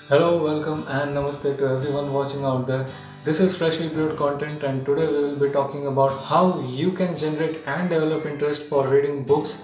Hello, welcome, and namaste to everyone watching out there. This is freshly brewed content, and today we will be talking about how you can generate and develop interest for reading books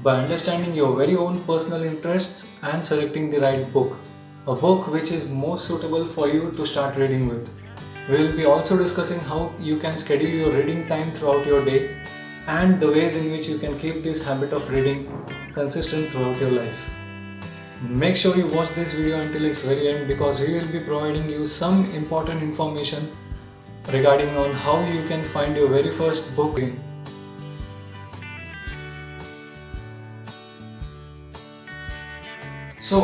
by understanding your very own personal interests and selecting the right book. A book which is most suitable for you to start reading with. We will be also discussing how you can schedule your reading time throughout your day and the ways in which you can keep this habit of reading consistent throughout your life. Make sure you watch this video until its very end because we will be providing you some important information regarding on how you can find your very first book. So,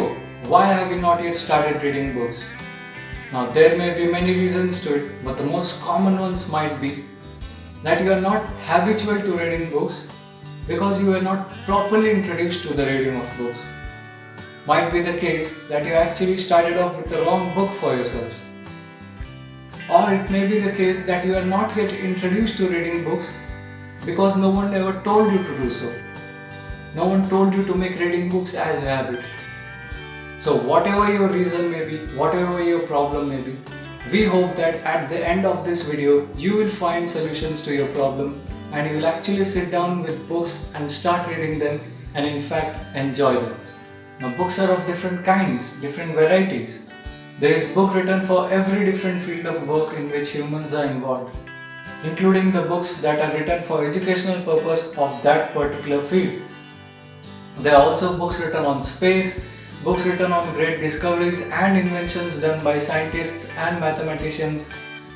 why have you not yet started reading books? Now, there may be many reasons to it, but the most common ones might be that you are not habitual to reading books because you were not properly introduced to the reading of books. Might be the case that you actually started off with the wrong book for yourself. Or it may be the case that you are not yet introduced to reading books because no one ever told you to do so. No one told you to make reading books as a habit. So, whatever your reason may be, whatever your problem may be, we hope that at the end of this video you will find solutions to your problem and you will actually sit down with books and start reading them and in fact enjoy them. Now, books are of different kinds, different varieties. There is book written for every different field of work in which humans are involved, including the books that are written for educational purpose of that particular field. There are also books written on space, books written on great discoveries and inventions done by scientists and mathematicians,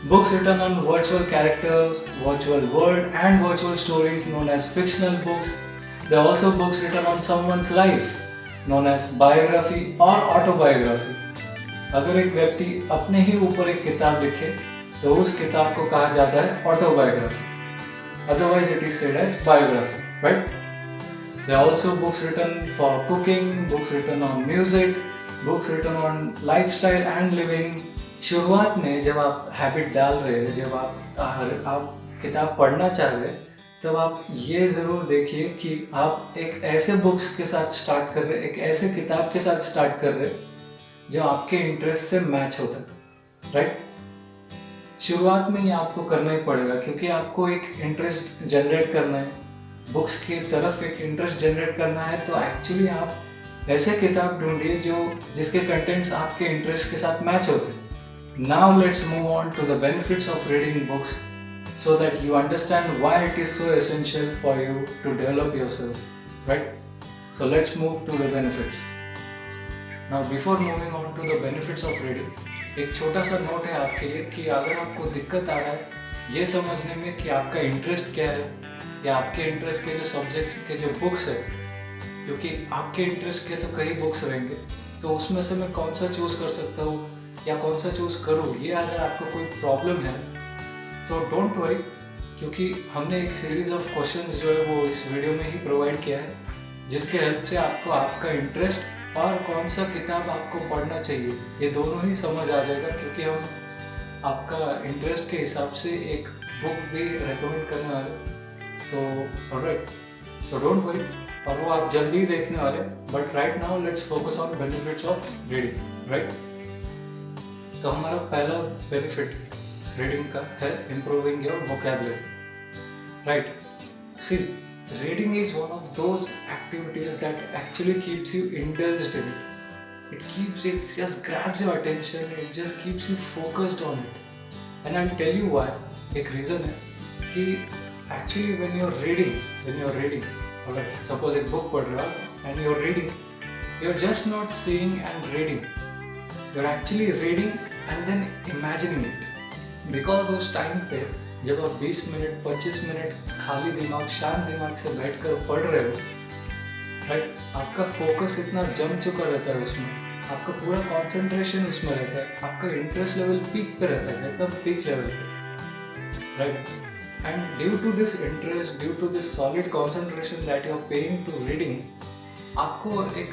books written on virtual characters, virtual world and virtual stories known as fictional books. There are also books written on someone's life known as biography or autobiography. अगर एक व्यक्ति अपने ही ऊपर एक किताब लिखे तो उस किताब को कहा जाता है autobiography. Otherwise it is said as biography, right? There are also books written for cooking, books written on music, books written on lifestyle and living. शुरुआत में जब आप हैबिट डाल रहे हैं, जब आप किताब पढ़ना चाह रहे हैं, तब आप ये ज़रूर देखिए कि आप एक ऐसे बुक्स के साथ स्टार्ट कर रहे हैं, एक ऐसे किताब के साथ स्टार्ट कर रहे हैं जो आपके इंटरेस्ट से मैच होता है, राइट? शुरुआत में ये आपको करना ही पड़ेगा क्योंकि आपको एक इंटरेस्ट जनरेट करना है, बुक्स की तरफ एक इंटरेस्ट जनरेट करना है, तो एक्चुअली आप ऐसे किताब ढूंढिए जिसके कंटेंट्स आपके इंटरेस्ट के साथ मैच होते हैं। Now let's move on to the benefits of reading books so that you understand why it is so essential for you to develop yourself, right? So let's move to the benefits. Now before moving on to the benefits of reading, एक छोटा सा note है आपके लिए कि अगर आपको दिक्कत आ रहा है ये समझने में कि आपका इंटरेस्ट क्या है या आपके इंटरेस्ट के जो सब्जेक्ट्स के जो बुक्स है, क्योंकि आपके इंटरेस्ट के तो कई बुक्स रहेंगे, तो उसमें से मैं कौन सा चूज़ कर सकता हूँ या कौन सा चूज़ करूँ, ये अगर आपको कोई प्रॉब्लम है सो डोंट वरी, क्योंकि हमने एक सीरीज ऑफ क्वेश्चंस जो है वो इस वीडियो में ही प्रोवाइड किया है जिसके हेल्प से आपको आपका इंटरेस्ट और कौन सा किताब आपको पढ़ना चाहिए ये दोनों ही समझ आ जाएगा, क्योंकि हम आपका इंटरेस्ट के हिसाब से एक बुक भी रेकमेंड करने वाले। तो ऑलराइट, सो डोंट वरी, और वो आप जल्दी ही देखने वाले। But right now let's focus on benefits of reading, right? तो हमारा पहला बेनिफिट रीडिंग का है improving your vocabulary, right? See, reading is one of those activities that actually keeps you indulged in it. It just grabs your attention, it just keeps you focused on it. And I'll tell you why. एक reason है कि actually when you're reading, alright, suppose एक book पढ़ रहे हो and you're reading, you're just not seeing and reading. You're actually reading and then imagining it. Because उस time पे जब आप 20 मिनट 25 मिनट खाली दिमाग शांत दिमाग से बैठकर पढ़ रहे हो, राइट, आपका फोकस इतना जम चुका रहता है उसमें, आपका पूरा कंसंट्रेशन उसमें रहता है, आपका इंटरेस्ट लेवल पीक पे रहता है, एकदम पीक लेवल पे, right? And due to this interest, due to this solid concentration that you are paying to reading, आपको एक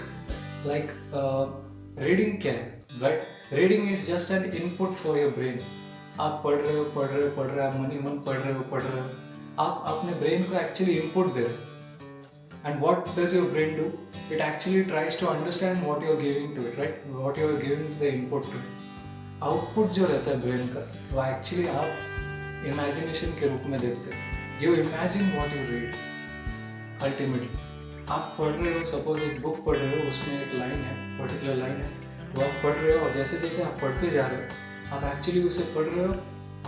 रीडिंग क्या है, right? Reading is just an input for your brain. आप पढ़ रहे हो, आप मन ही मन पढ़ रहे हो, आप अपने ब्रेन को एक्चुअली इनपुट दे रहे हो। And what does your brain do? It actually tries to understand what you're giving to it, right? What you're giving the input to it. Output जो रहता है ब्रेन का, वो एक्चुअली आप इमेजिनेशन के रूप में देखते हो. You imagine what you read. Ultimately आप पढ़ रहे हो, सपोज एक बुक पढ़ रहे हो, उसमें एक लाइन है, पर्टिकुलर लाइन है, वो आप पढ़ रहे हो, और जैसे जैसे आप पढ़ते जा रहे हो, आप एक्चुअली उसे पढ़ रहे हो,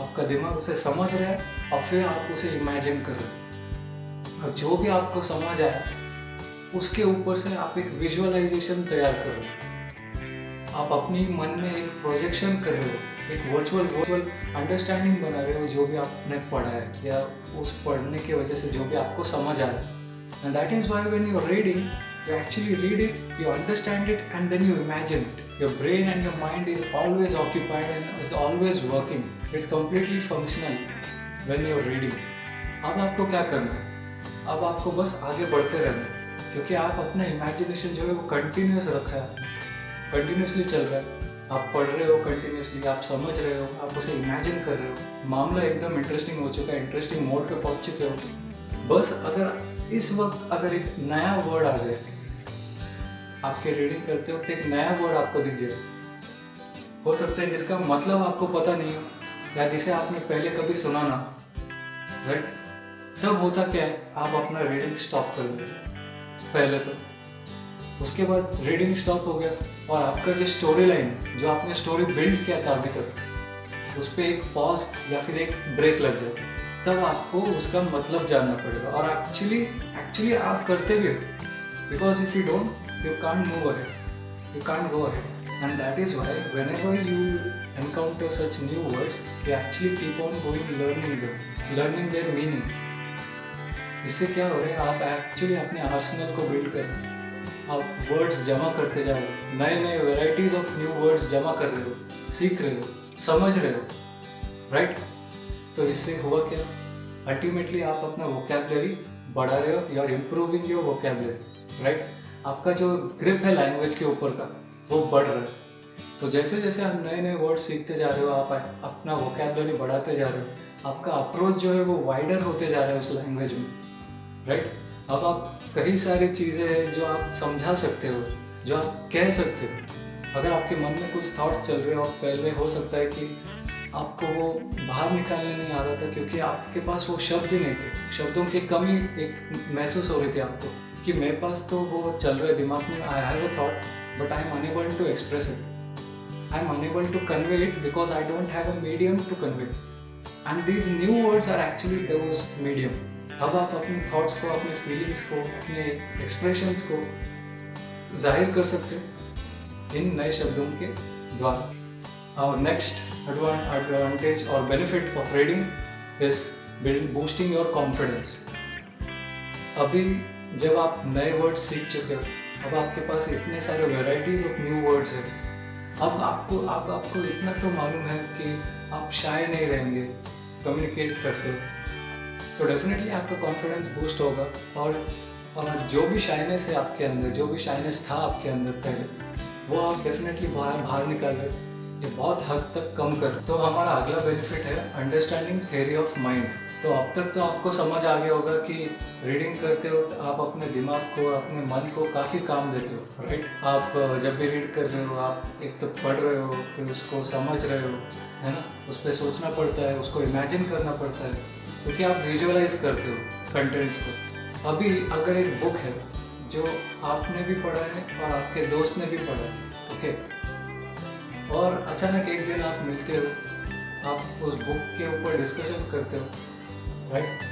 आपका दिमाग उसे समझ रहा है, और फिर आप उसे इमेजिन कर रहे हो. और जो भी आपको समझ आया, उसके ऊपर से आप एक विजुअलाइजेशन तैयार कर रहे हो. आप अपनी मन में एक प्रोजेक्शन कर रहे हो, एक वर्चुअल अंडरस्टैंडिंग बना रहे हो जो भी आपने पढ़ा है, या उस पढ़ने की वजह से जो भी आपको समझ आया. And that is why when you are reading, you actually read it, you understand it, and then you imagine it. Your brain and your mind is always occupied and is always working. It's completely functional when you're reading. अब आपको क्या करना है? अब आपको बस आगे बढ़ते रहना है, क्योंकि आप अपना इमेजिनेशन जो है वो कंटिन्यूस रखा है, कंटिन्यूसली चल रहा है. आप पढ़ रहे हो कंटिन्यूसली, आप समझ रहे हो, आप उसे इमेजिन कर रहे हो. मामला एकदम इंटरेस्टिंग हो चुका है, इंटरेस्टिंग मोड पे पहुंच चुके हो. बस अगर इस वक्त अगर एक नया वर्ड आ जाए, आपके रीडिंग करते वक्त एक नया वर्ड आपको दिख जाए, हो सकता है जिसका मतलब आपको पता नहीं हो, या जिसे आपने पहले कभी सुना ना, राइट? तब होता क्या है, आप अपना रीडिंग स्टॉप कर दो पहले तो. उसके बाद रीडिंग स्टॉप हो गया, और आपका जो स्टोरी लाइन, जो आपने स्टोरी बिल्ड किया था अभी तक, उस पर एक पॉज या फिर एक ब्रेक लग जाए. तब आपको उसका मतलब जानना पड़ेगा, और एक्चुअली आप करते भी हो. Because if you don't, you can't move ahead, you can't go ahead. And that is why whenever you encounter such new words, you actually keep on going learning them, learning their meaning. इससे क्या हो रहा है, आप actually अपने Arsenal को build कर रहे हो. आप वर्ड्स जमा करते जा रहे हो, नए नए वेराइटीज ऑफ न्यू वर्ड्स जमा कर रहे हो, सीख रहे हो, समझ रहे हो, राइट? तो इससे हुआ क्या, अल्टीमेटली आप अपना वोकैबुलरी बढ़ा रहे हो, you are improving your vocabulary, right? आपका जो ग्रिप है लैंग्वेज के ऊपर का, वो बढ़ रहा है. तो जैसे जैसे आप नए नए वर्ड सीखते जा रहे हो, आप अपना वोकैबुलरी बढ़ाते जा रहे हो, आपका अप्रोच जो है वो वाइडर होते जा रहा है उस लैंग्वेज में, राइट? अब आप कई सारी चीज़ें हैं जो आप समझा सकते हो, जो आप कह सकते हो. अगर आपके मन में कुछ थॉट्स चल रहे हो, पहले हो सकता है कि आपको वो बाहर निकालने नहीं आ रहा था, क्योंकि आपके पास वो शब्द ही नहीं थे, शब्दों की कमी एक महसूस हो रही थी आपको, कि मेरे पास तो वो चल रहा है दिमाग में, I have a thought but I am unable to express it, I am unable to convey it, because I don't have a medium to convey it. And these new words are actually those medium. अब आप अपने thoughts को, अपने feelings को, अपने expressions को जाहिर कर सकते हो इन नए शब्दों के द्वारा. Our next advantage or benefit of reading is boosting your confidence. अभी जब आप नए वर्ड्स सीख चुके हो, अब आपके पास इतने सारे वेराइटीज ऑफ न्यू वर्ड्स हैं, अब आपको इतना तो मालूम है कि आप शाय नहीं रहेंगे कम्युनिकेट करते हो, तो डेफिनेटली आपका कॉन्फिडेंस बूस्ट होगा. और जो भी शाइनेस है आपके अंदर, जो भी शाइनेस था आपके अंदर पहले, वो आप डेफिनेटली बाहर निकाल रहे हो, ये बहुत हद तक कम कर. तो हमारा अगला बेनिफिट है अंडरस्टैंडिंग थ्योरी ऑफ माइंड. तो अब तक तो आपको समझ आ गया होगा कि रीडिंग करते हो आप अपने दिमाग को, अपने मन को काफ़ी काम देते हो, राइट? आप जब भी रीड कर रहे हो, आप एक तो पढ़ रहे हो, फिर उसको समझ रहे हो, है ना? उस पर सोचना पड़ता है, उसको इमेजिन करना पड़ता है, क्योंकि आप विजुअलाइज करते हो कंटेंट्स को. अभी अगर एक बुक है जो आपने भी पढ़ा है और आपके दोस्त ने भी पढ़ा है, ओके, और अचानक एक दिन आप मिलते हो, आप उस बुक के ऊपर डिस्कशन करते हो, राइट?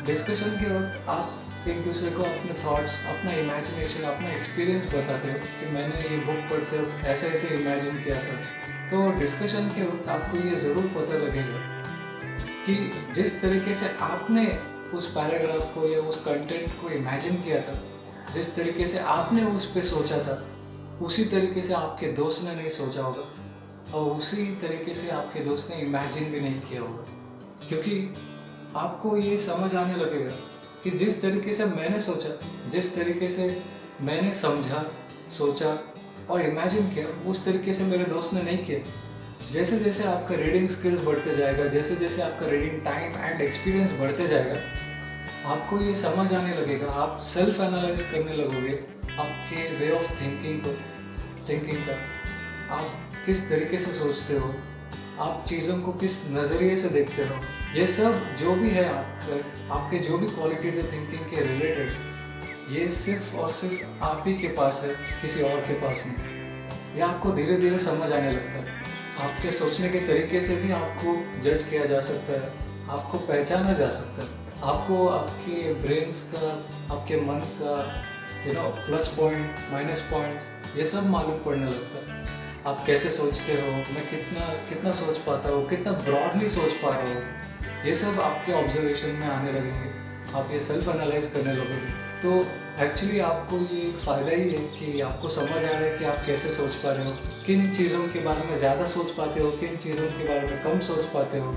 डिस्कशन के वक्त आप एक दूसरे को अपने थॉट्स, अपना इमेजिनेशन, अपना एक्सपीरियंस बताते हो कि मैंने ये बुक पढ़ते हो ऐसे ऐसे इमेजिन किया था. तो डिस्कशन के वक्त आपको ये ज़रूर पता लगेगा कि जिस तरीके से आपने उस पैराग्राफ को या उस कंटेंट को इमेजिन किया था, जिस तरीके से आपने उस पर सोचा था, उसी तरीके से आपके दोस्त ने नहीं सोचा होगा, और उसी तरीके से आपके दोस्त ने इमेजिन भी नहीं किया होगा. क्योंकि आपको ये समझ आने लगेगा कि जिस तरीके से मैंने सोचा, जिस तरीके से मैंने समझा, सोचा और इमेजिन किया, उस तरीके से मेरे दोस्त ने नहीं किया. जैसे जैसे आपका रीडिंग स्किल्स बढ़ते जाएगा, जैसे जैसे आपका रीडिंग टाइम एंड एक्सपीरियंस बढ़ते जाएगा, आपको ये समझ आने लगेगा, आप सेल्फ एनालाइज करने लगोगे आपके वे ऑफ थिंकिंग का, आप किस तरीके से सोचते हो, आप चीज़ों को किस नज़रिए से देखते हो। ये सब जो भी है आपके जो भी क्वालिटीज़ है थिंकिंग के रिलेटेड, ये सिर्फ और सिर्फ आप ही के पास है, किसी और के पास नहीं। ये आपको धीरे धीरे समझ आने लगता है। आपके सोचने के तरीके से भी आपको जज किया जा सकता है, आपको पहचाना जा सकता है, आपको आपके ब्रेन्स का, आपके मन का प्लस पॉइंट माइनस पॉइंट ये सब मालूम पड़ने लगता है। आप कैसे सोचते हो, मैं कितना सोच पाता हूँ, कितना ब्रॉडली सोच पा रहा हूँ, ये सब आपके ऑब्जर्वेशन में आने लगेंगे, आप ये सेल्फ एनालाइज करने लगोगे। तो एक्चुअली आपको ये एक फ़ायदा ही है कि आपको समझ आ रहा है कि आप कैसे सोच पा रहे हो, किन चीज़ों के बारे में ज़्यादा सोच पाते हो, किन चीज़ों के बारे में कम सोच पाते हो,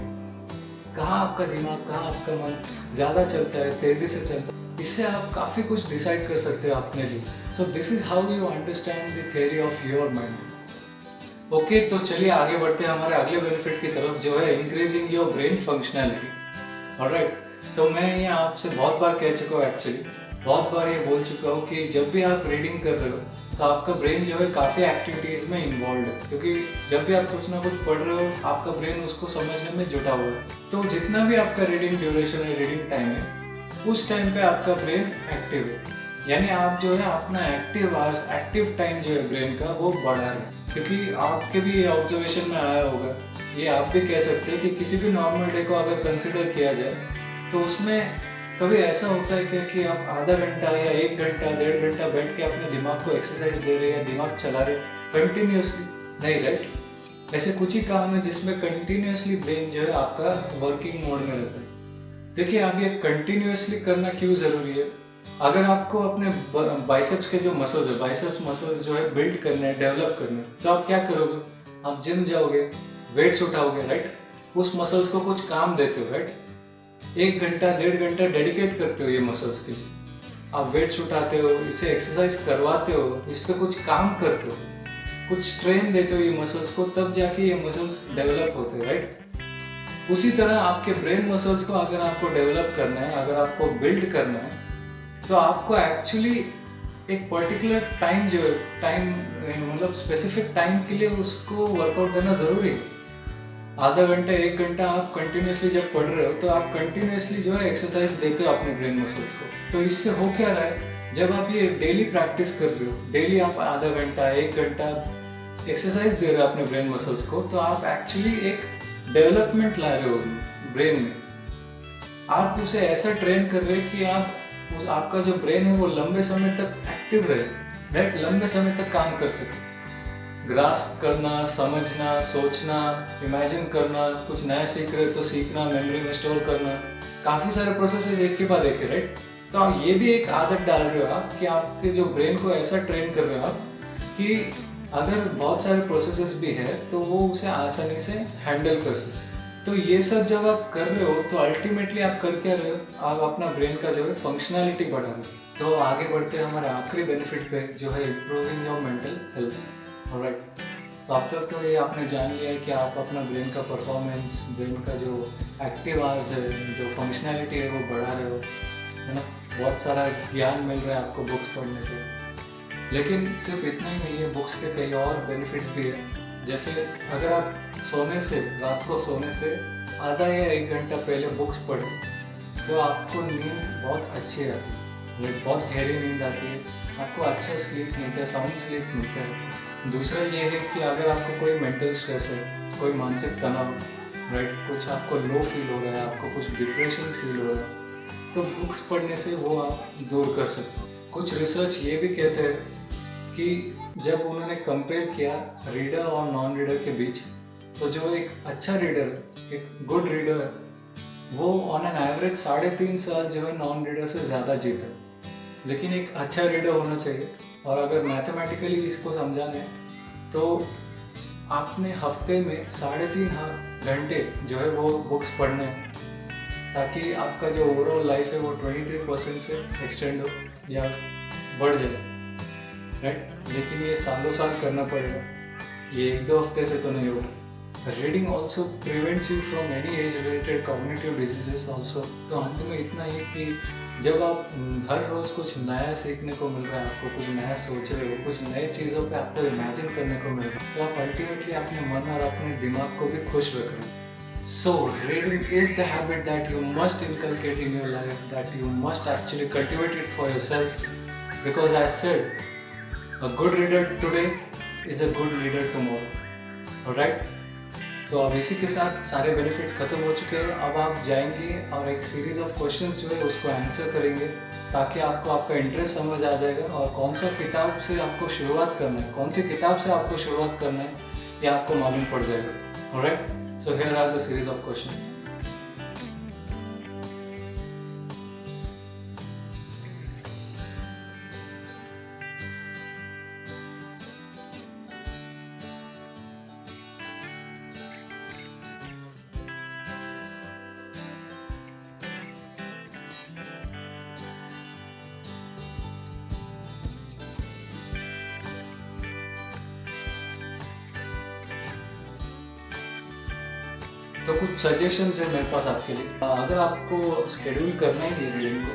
कहाँ आपका दिमाग, कहाँ आपका मन ज़्यादा चलता है, तेज़ी से चलता है। इससे आप काफ़ी कुछ डिसाइड कर सकते हो अपने लिए। So this is how you understand the theory of your mind. Okay, तो चलिए आगे बढ़ते हैं हमारे अगले बेनिफिट की तरफ, जो है increasing your brain functionality. Alright, तो मैं ये आपसे बहुत बार कह चुका हूँ, एक्चुअली बहुत बार ये बोल चुका हूँ कि जब भी आप रीडिंग कर रहे हो तो आपका ब्रेन जो है काफ़ी एक्टिविटीज़ में इन्वॉल्व है, क्योंकि जब भी आप कुछ ना कुछ पढ़ रहे हो आपका ब्रेन उसको समझने में जुटा हुआ है। तो जितना भी आपका रीडिंग ड्यूरेशन है, रीडिंग टाइम है, उस टाइम पे आपका ब्रेन एक्टिव है, यानी आप जो है अपना एक्टिव टाइम जो है ब्रेन का वो बढ़ा रहे हैं। क्योंकि आपके भी ऑब्जर्वेशन में आया होगा, ये आप भी कह सकते हैं कि किसी भी नॉर्मल डे को अगर कंसिडर किया जाए तो उसमें कभी ऐसा होता है क्या कि आप आधा घंटा या 1 घंटा 1.5 घंटा बैठ के अपने दिमाग को एक्सरसाइज दे रहे हैं या दिमाग चला रहे कंटिन्यूसली? नहीं, राइट। ऐसे कुछ ही काम है जिसमें कंटिन्यूसली ब्रेन जो है आपका वर्किंग मोड में रहता है। देखिए, आप ये कंटिन्यूसली करना क्यों ज़रूरी है? अगर आपको अपने बाइसेप्स के जो मसल्स है, बाइसेप्स मसल्स जो है बिल्ड करने हैं, डेवलप करने हैं, तो आप क्या करोगे? आप जिम जाओगे, वेट्स उठाओगे, राइट? उस मसल्स को कुछ काम देते हो, राइट? 1 घंटा 1.5 घंटा डेडिकेट करते हो ये मसल्स के लिए। आप वेट्स उठाते हो, इसे एक्सरसाइज करवाते हो, इस पर कुछ काम करते हो, कुछ ट्रेन देते हो ये मसल्स को, तब जाके ये मसल्स डेवलप होते हैं, राइट? उसी तरह आपके ब्रेन मसल्स को अगर आपको डेवलप करना है, अगर आपको बिल्ड करना है, तो आपको एक्चुअली एक पर्टिकुलर टाइम जो है, मतलब स्पेसिफिक टाइम के लिए उसको वर्कआउट देना ज़रूरी है। आधा घंटा 1 घंटा आप कंटिन्यूसली जब पढ़ रहे हो तो आप कंटिन्यूसली जो है एक्सरसाइज देते हो अपने ब्रेन मसल्स को। तो इससे हो क्या रहा है, जब आप ये डेली प्रैक्टिस कर रहे हो, डेली आप आधा घंटा 1 घंटा एक्सरसाइज दे रहे हो अपने ब्रेन मसल्स को, तो आप एक्चुअली एक डेवलपमेंट ला रहे हो ब्रेन में। आप उसे ऐसा ट्रेन कर रहे हो कि आपका जो ब्रेन है वो लंबे समय तक एक्टिव रहे, राइट? लंबे समय तक काम कर सके, ग्रास्प करना, समझना, सोचना, इमेजिन करना, कुछ नया सीख रहे तो सीखना, मेमोरी में स्टोर करना, काफ़ी सारे प्रोसेसेस एक के बाद एक है, राइट? तो ये भी एक आदत डाल रहे हो आप कि आपके जो ब्रेन को ऐसा ट्रेन कर रहे हो आप कि अगर बहुत सारे प्रोसेसेस भी है तो वो उसे आसानी से हैंडल कर सके। तो ये सब जब आप कर रहे हो तो अल्टीमेटली आप कर क्या रहे हो, आप अपना ब्रेन का जो है फंक्शनैलिटी बढ़ा रहे हो। तो आगे बढ़ते हैं हमारे आखिरी बेनिफिट पे, जो है improving your mental health. Alright, तो अब तक तो ये आपने जान लिया है कि आप अपना ब्रेन का परफॉर्मेंस, ब्रेन का जो एक्टिव आवर्स है, जो फंक्शनैलिटी है वो बढ़ा रहे हो, है ना? बहुत सारा ज्ञान मिल रहा है आपको बुक्स पढ़ने से। लेकिन सिर्फ इतना ही नहीं है, बुक्स के कई और बेनिफिट भी है। जैसे अगर आप रात को सोने से आधा या 1 घंटा पहले बुक्स पढ़ें तो आपको नींद बहुत अच्छी आती है, बहुत गहरी नींद आती है, आपको अच्छा स्लीप मिलता है, साउंड स्लीप मिलता है। दूसरा ये है कि अगर आपको कोई मेंटल स्ट्रेस है, कोई मानसिक तनाव, राइट, कुछ आपको लो फील हो रहा है, आपको कुछ डिप्रेशन फील हो रहा है, तो बुक्स पढ़ने से वो आप दूर कर सकते हो। कुछ रिसर्च ये भी कहते हैं कि जब उन्होंने कंपेयर किया रीडर और नॉन रीडर के बीच, तो जो एक अच्छा रीडर है, एक गुड रीडर है, वो ऑन एन एवरेज 3.5 साल जो है नॉन रीडर से ज़्यादा जीता है। लेकिन एक अच्छा रीडर होना चाहिए, और अगर मैथमेटिकली इसको समझाने तो आपने हफ्ते में 3.5 घंटे जो है वो बुक्स पढ़ने हैं, ताकि आपका जो ओवरऑल लाइफ है वो 23% से एक्सटेंड हो या बढ़ जाए, राइट? लेकिन ये सालों साल करना पड़ेगा, ये 1-2 हफ्ते से तो नहीं होगा। Reading also prevents you from any age related cognitive diseases also. तो अंत में इतना ही कि जब आप हर रोज़ कुछ नया सीखने को मिल रहा है, आपको कुछ नया सोच रहे हो, कुछ नए चीज़ों पे आपको इमेजिन करने को मिल रहा है, तो आप अल्टीमेटली अपने मन और अपने दिमाग को भी खुश रख रहे हैं। So reading is the habit that you must inculcate in your life, that you must actually cultivate it for your self, because I said a good reader today is a good leader tomorrow, alright? तो अब इसी के साथ सारे benefits खत्म हो चुके हैं। अब आप जाएंगे और एक सीरीज ऑफ क्वेश्चंस जो है उसको आंसर करेंगे, ताकि आपको आपका इंटरेस्ट समझ आ जाएगा और कौन सा किताब से आपको शुरुआत करना है, कौन सी किताब से आपको शुरुआत करना है, ये आपको मालूम पड़ जाएगा। Alright, so here are the series of questions. तो कुछ सजेशंस है मेरे पास आपके लिए। अगर आपको स्केड्यूल करना ही है रीडिंग को,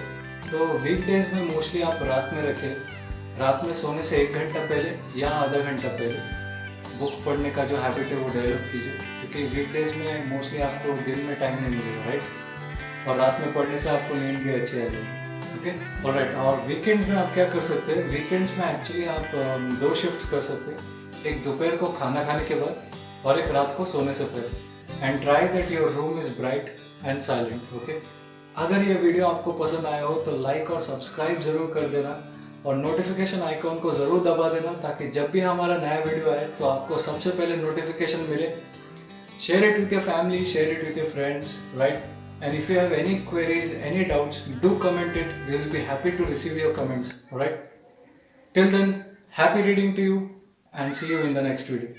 तो वीकडेज में मोस्टली आप रात में रखें। रात में सोने से 1 घंटा पहले या आधा घंटा पहले बुक पढ़ने का जो हैबिट है वो डेवलप कीजिए, क्योंकि वीकडेज में मोस्टली आपको दिन में टाइम नहीं मिलेगा, राइट? और रात में पढ़ने से आपको नींद भी अच्छी आ जाएगी। Okay, alright. और वीकेंड्स में आप क्या कर सकते हैं? वीकेंड्स में एक्चुअली आप 2 शिफ्ट्स कर सकते हैं, एक दोपहर को खाना खाने के बाद और एक रात को सोने से पहले। And try that your room is bright and silent. Okay, अगर ये वीडियो आपको पसंद आया हो तो लाइक और सब्सक्राइब जरूर कर देना और नोटिफिकेशन आइकॉन को ज़रूर दबा देना, ताकि जब भी हमारा नया वीडियो आए तो आपको सबसे पहले नोटिफिकेशन मिले। Share it with your family, share it with your friends, right? And if you have any queries, any doubts, do comment it. We will be happy to receive your comments. Alright? Till then, happy reading to you and see you in the next video.